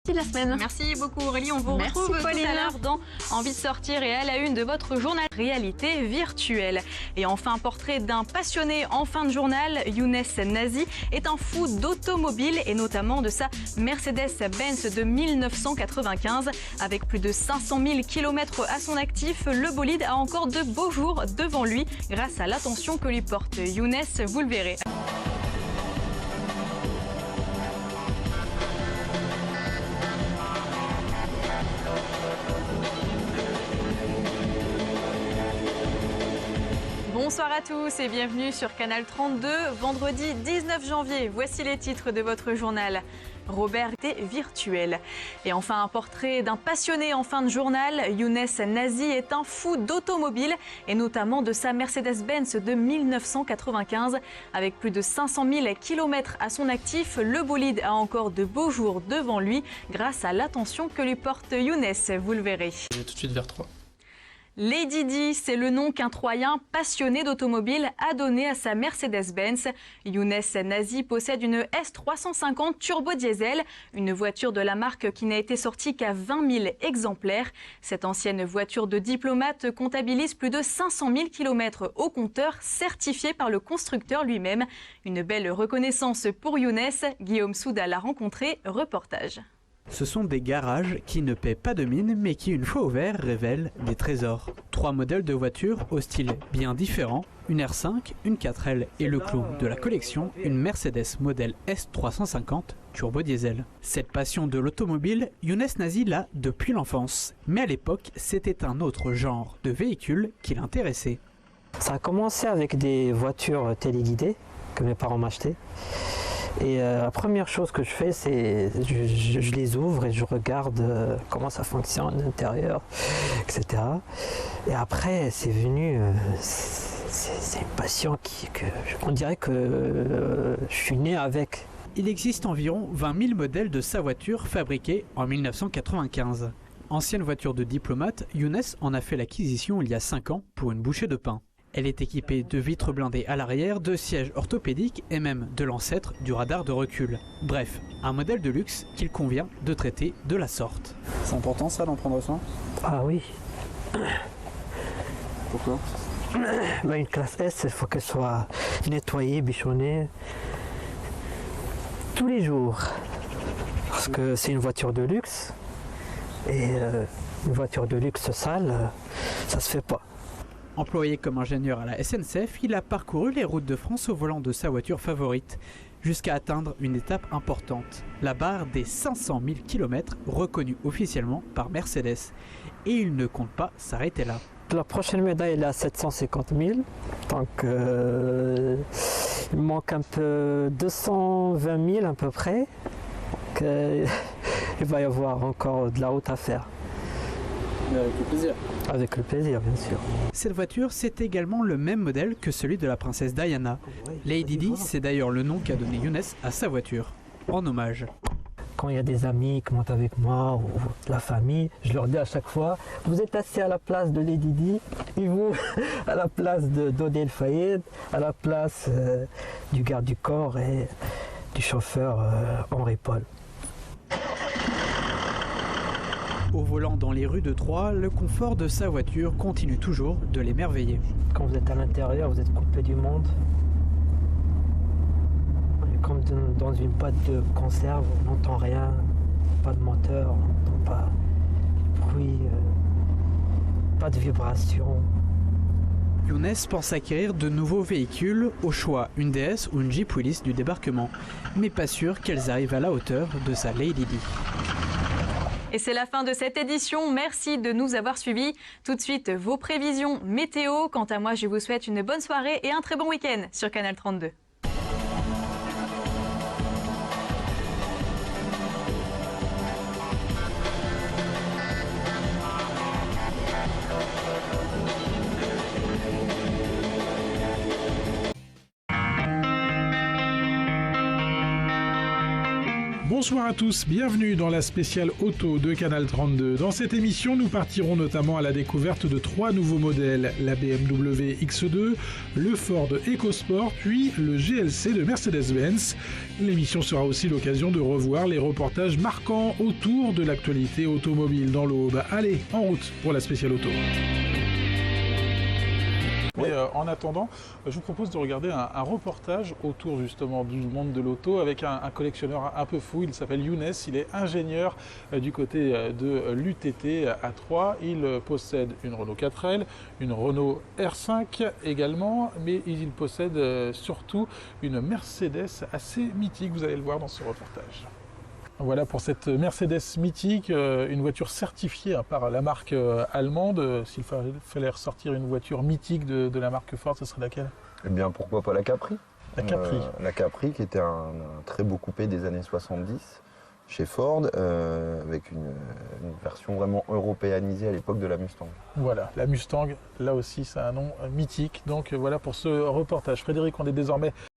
De la semaine. Merci beaucoup Aurélie, on vous Merci retrouve Pauline. tout à l'heure dans Envie de sortir et à la une de votre journal réalité virtuelle. Et enfin, portrait d'un passionné en fin de journal, Younes Nazi est un fou d'automobile et notamment de sa Mercedes-Benz de 1995. Avec plus de 500 000 km à son actif, le bolide a encore de beaux jours devant lui grâce à l'attention que lui porte Younes, vous le verrez. Bonsoir à tous et bienvenue sur Canal 32, vendredi 19 janvier. Voici les titres de votre journal. Robert est virtuel. Et enfin, un portrait d'un passionné en fin de journal. Younes Nazi est un fou d'automobile et notamment de sa Mercedes-Benz de 1995. Avec plus de 500 000 km à son actif, le bolide a encore de beaux jours devant lui grâce à l'attention que lui porte Younes, vous le verrez. Je vais tout de suite vers 3. Lady Di, c'est le nom qu'un Troyen passionné d'automobile a donné à sa Mercedes-Benz. Younes Nazi possède une S350 turbo diesel, une voiture de la marque qui n'a été sortie qu'à 20 000 exemplaires. Cette ancienne voiture de diplomate comptabilise plus de 500 000 km au compteur, certifiée par le constructeur lui-même. Une belle reconnaissance pour Younes. Guillaume Souda l'a rencontré, reportage. Ce sont des garages qui ne paient pas de mine mais qui, une fois ouverts, révèlent des trésors. 3 modèles de voitures au style bien différent, une R5, une 4L et le clou de la collection, une Mercedes modèle S350 turbo diesel. Cette passion de l'automobile, Younes Nazi l'a depuis l'enfance. Mais à l'époque, c'était un autre genre de véhicule qui l'intéressait. Ça a commencé avec des voitures téléguidées que mes parents m'achetaient. Et la première chose que je fais, c'est je les ouvre et je regarde comment ça fonctionne à l'intérieur, etc. Et après, c'est venu, c'est une passion on dirait que je suis né avec. Il existe environ 20 000 modèles de sa voiture fabriquée en 1995. Ancienne voiture de diplomate, Younes en a fait l'acquisition il y a 5 ans pour une bouchée de pain. Elle est équipée de vitres blindées à l'arrière, de sièges orthopédiques et même de l'ancêtre du radar de recul. Bref, un modèle de luxe qu'il convient de traiter de la sorte. C'est important ça d'en prendre soin? Ah oui. Pourquoi? Une classe S, il faut qu'elle soit nettoyée, bichonnée tous les jours. Parce que c'est une voiture de luxe. Et une voiture de luxe sale, ça se fait pas. Employé comme ingénieur à la SNCF, il a parcouru les routes de France au volant de sa voiture favorite, jusqu'à atteindre une étape importante, la barre des 500 000 km reconnue officiellement par Mercedes. Et il ne compte pas s'arrêter là. La prochaine médaille elle est à 750 000, donc il manque un peu 220 000 à peu près, donc il va y avoir encore de la route à faire. Avec le plaisir. Avec le plaisir, bien sûr. Cette voiture, c'est également le même modèle que celui de la princesse Diana. Lady Di, c'est d'ailleurs le nom qu'a donné Younes à sa voiture, en hommage. Quand il y a des amis qui montent avec moi ou la famille, je leur dis à chaque fois, vous êtes assis à la place de Lady Di, et vous à la place de Dodel Fayed, à la place du garde du corps et du chauffeur Henri Paul. Au volant dans les rues de Troyes, le confort de sa voiture continue toujours de l'émerveiller. Quand vous êtes à l'intérieur, vous êtes coupé du monde. On est comme dans une boîte de conserve, on n'entend rien, pas de moteur, on n'entend pas de bruit, pas de vibration. Younes pense acquérir de nouveaux véhicules, au choix une DS ou une Jeep Willys du débarquement, mais pas sûr qu'elles arrivent à la hauteur de sa Lady Di. Et c'est la fin de cette édition. Merci de nous avoir suivis. Tout de suite, vos prévisions météo. Quant à moi, je vous souhaite une bonne soirée et un très bon week-end sur Canal 32. Bonsoir à tous, bienvenue dans la spéciale auto de Canal 32. Dans cette émission, nous partirons notamment à la découverte de 3 nouveaux modèles, la BMW X2, le Ford EcoSport, puis le GLC de Mercedes-Benz. L'émission sera aussi l'occasion de revoir les reportages marquants autour de l'actualité automobile dans l'Aube. Allez, en route pour la spéciale auto. Mais en attendant, je vous propose de regarder un reportage autour justement du monde de l'auto avec un collectionneur un peu fou. Il s'appelle Younes, il est ingénieur du côté de l'UTT à Troyes. Il possède une Renault 4L, une Renault R5 également, mais il possède surtout une Mercedes assez mythique. Vous allez le voir dans ce reportage. Voilà pour cette Mercedes mythique, une voiture certifiée par la marque allemande. S'il fallait ressortir une voiture mythique de la marque Ford, ce serait laquelle? Eh bien, pourquoi pas la Capri. La Capri. La Capri, qui était un très beau coupé des années 70 chez Ford, avec une version vraiment européanisée à l'époque de la Mustang. Voilà, la Mustang, là aussi, c'est un nom mythique. Donc voilà pour ce reportage. Frédéric, on est désormais